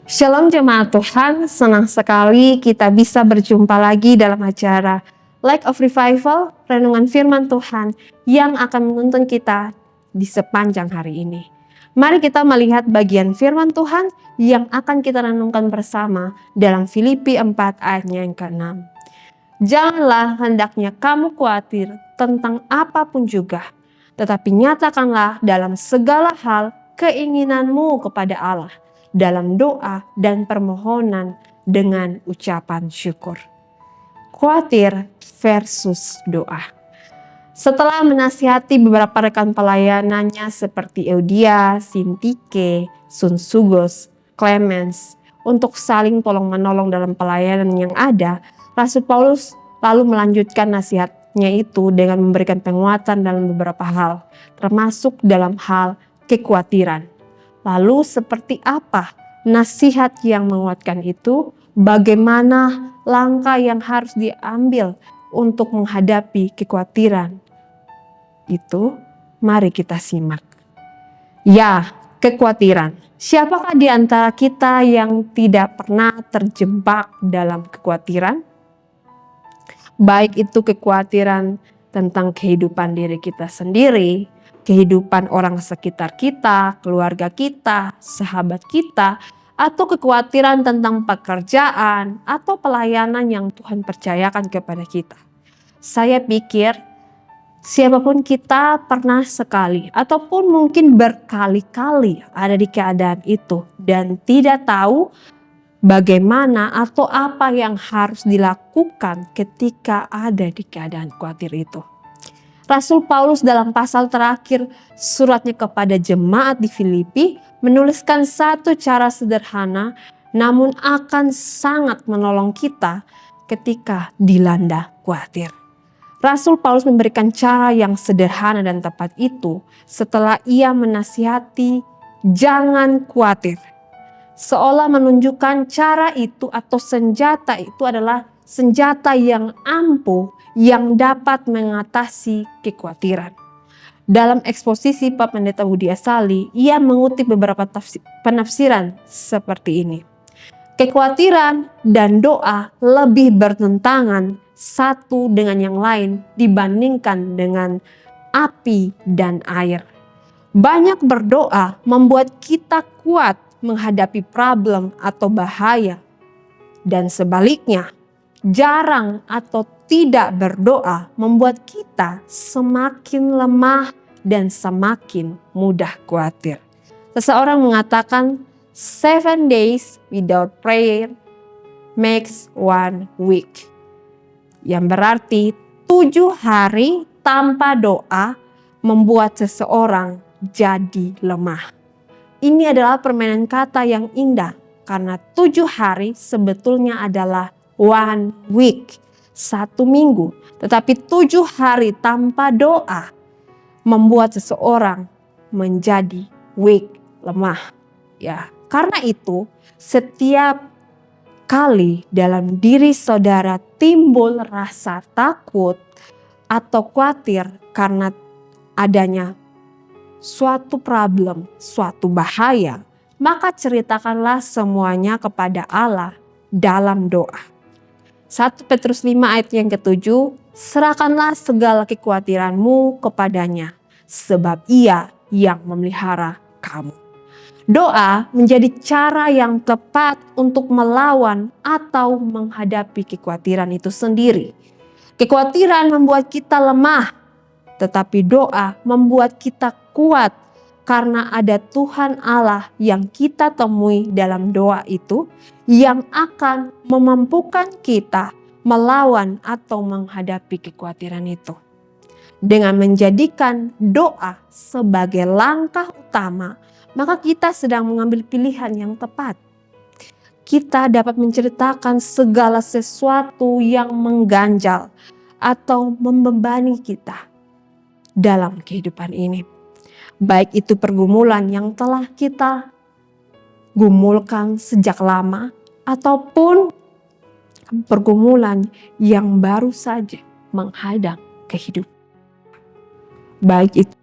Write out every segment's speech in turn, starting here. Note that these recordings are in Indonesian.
Shalom jemaat Tuhan, senang sekali kita bisa berjumpa lagi dalam acara Light of Revival, renungan firman Tuhan yang akan menuntun kita di sepanjang hari ini. Mari kita melihat bagian firman Tuhan yang akan kita renungkan bersama dalam Filipi 4 ayatnya yang ke-6. Janganlah hendaknya kamu khawatir tentang apapun juga, tetapi nyatakanlah dalam segala hal keinginanmu kepada Allah dalam doa dan permohonan dengan ucapan syukur. Khawatir versus doa. Setelah menasihati beberapa rekan pelayanannya seperti Eudia, Sintike, Sunsugos, Clemens untuk saling tolong-menolong dalam pelayanan yang ada, Rasul Paulus lalu melanjutkan nasihatnya itu dengan memberikan penguatan dalam beberapa hal, termasuk dalam hal kekhawatiran. Lalu seperti apa nasihat yang menguatkan itu? Bagaimana langkah yang harus diambil untuk menghadapi kekhawatiran itu? Mari kita simak. Ya, kekhawatiran. Siapakah di antara kita yang tidak pernah terjebak dalam kekhawatiran? Baik itu kekhawatiran tentang kehidupan diri kita sendiri, kehidupan orang sekitar kita, keluarga kita, sahabat kita, atau kekhawatiran tentang pekerjaan atau pelayanan yang Tuhan percayakan kepada kita. Saya pikir siapapun kita pernah sekali ataupun mungkin berkali-kali ada di keadaan itu dan tidak tahu bagaimana atau apa yang harus dilakukan ketika ada di keadaan khawatir itu. Rasul Paulus dalam pasal terakhir suratnya kepada jemaat di Filipi menuliskan satu cara sederhana namun akan sangat menolong kita ketika dilanda khawatir. Rasul Paulus memberikan cara yang sederhana dan tepat itu setelah ia menasihati jangan khawatir. Seolah menunjukkan cara itu atau senjata itu adalah senjata yang ampuh yang dapat mengatasi kekhawatiran. Dalam eksposisi Pak Pendeta Budi Asali, ia mengutip beberapa penafsiran seperti ini. Kekhawatiran dan doa lebih bertentangan satu dengan yang lain dibandingkan dengan api dan air. Banyak berdoa membuat kita kuat menghadapi problem atau bahaya. Dan sebaliknya, jarang atau tidak berdoa membuat kita semakin lemah dan semakin mudah khawatir. Seseorang mengatakan 7 days without prayer makes 1 week. Yang berarti 7 hari tanpa doa membuat seseorang jadi lemah. Ini adalah permainan kata yang indah karena 7 hari sebetulnya adalah 1 week, 1 minggu. Tetapi 7 hari tanpa doa membuat seseorang menjadi weak, lemah. Ya, karena itu setiap kali dalam diri saudara timbul rasa takut atau khawatir karena adanya suatu problem, suatu bahaya, maka ceritakanlah semuanya kepada Allah dalam doa. 1 Petrus 5 ayat yang ke-7, serahkanlah segala kekhawatiranmu kepadanya, sebab ia yang memelihara kamu. Doa menjadi cara yang tepat untuk melawan atau menghadapi kekhawatiran itu sendiri. Kekhawatiran membuat kita lemah, tetapi doa membuat kita kuat karena ada Tuhan Allah yang kita temui dalam doa itu yang akan memampukan kita melawan atau menghadapi kekhawatiran itu. Dengan menjadikan doa sebagai langkah utama, maka kita sedang mengambil pilihan yang tepat. Kita dapat menceritakan segala sesuatu yang mengganjal atau membebani kita dalam kehidupan ini. Baik itu pergumulan yang telah kita gumulkan sejak lama ataupun pergumulan yang baru saja menghadang kehidupan. Baik itu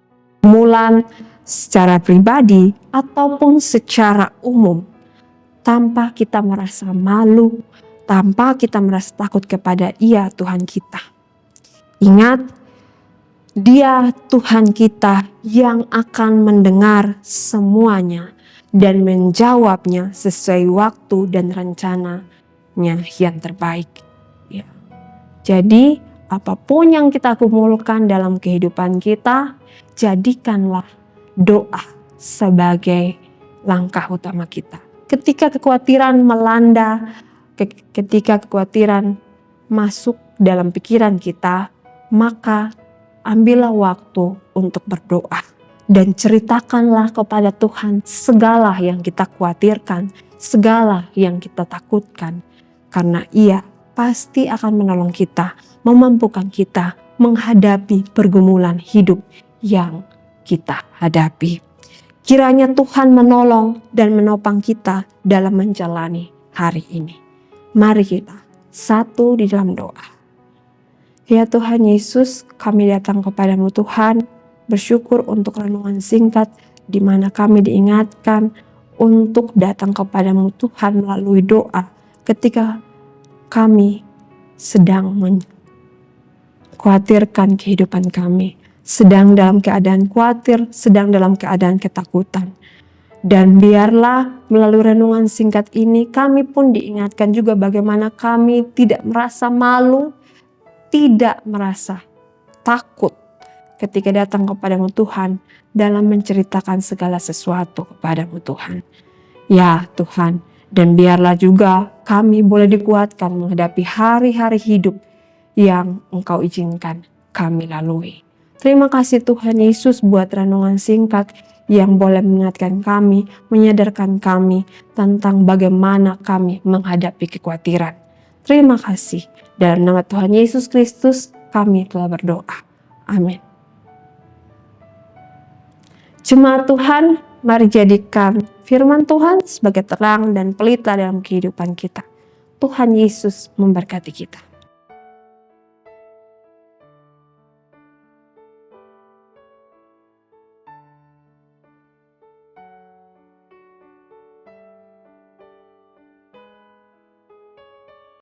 pergumulan secara pribadi ataupun secara umum. tanpa kita merasa malu, tanpa kita merasa takut kepada Ia Tuhan kita. Ingat, Dia Tuhan kita yang akan mendengar semuanya dan menjawabnya sesuai waktu dan rencananya yang terbaik. Ya. Jadi, apapun yang kita kumpulkan dalam kehidupan kita, jadikanlah doa sebagai langkah utama kita. Ketika kekhawatiran melanda, ketika kekhawatiran masuk dalam pikiran kita, maka ambillah waktu untuk berdoa dan ceritakanlah kepada Tuhan segala yang kita khawatirkan, segala yang kita takutkan, karena Ia pasti akan menolong kita, memampukan kita menghadapi pergumulan hidup yang kita hadapi. Kiranya Tuhan menolong dan menopang kita dalam menjalani hari ini. Mari kita satu di dalam doa. Ya Tuhan Yesus, kami datang kepadamu Tuhan, bersyukur untuk renungan singkat di mana kami diingatkan untuk datang kepadamu Tuhan melalui doa ketika kami sedang mengkhawatirkan kehidupan kami, sedang dalam keadaan khawatir, sedang dalam keadaan ketakutan. Dan biarlah melalui renungan singkat ini kami pun diingatkan juga bagaimana kami tidak merasa malu, tidak merasa takut ketika datang kepadamu Tuhan dalam menceritakan segala sesuatu kepadamu Tuhan. Ya Tuhan, dan biarlah juga kami boleh dikuatkan menghadapi hari-hari hidup yang Engkau izinkan kami lalui. Terima kasih Tuhan Yesus buat renungan singkat yang boleh mengingatkan kami, menyadarkan kami tentang bagaimana kami menghadapi kekhawatiran. Terima kasih. Dalam nama Tuhan Yesus Kristus kami telah berdoa. Amin. Jemaat Tuhan, mari jadikan firman Tuhan sebagai terang dan pelita dalam kehidupan kita. Tuhan Yesus memberkati kita.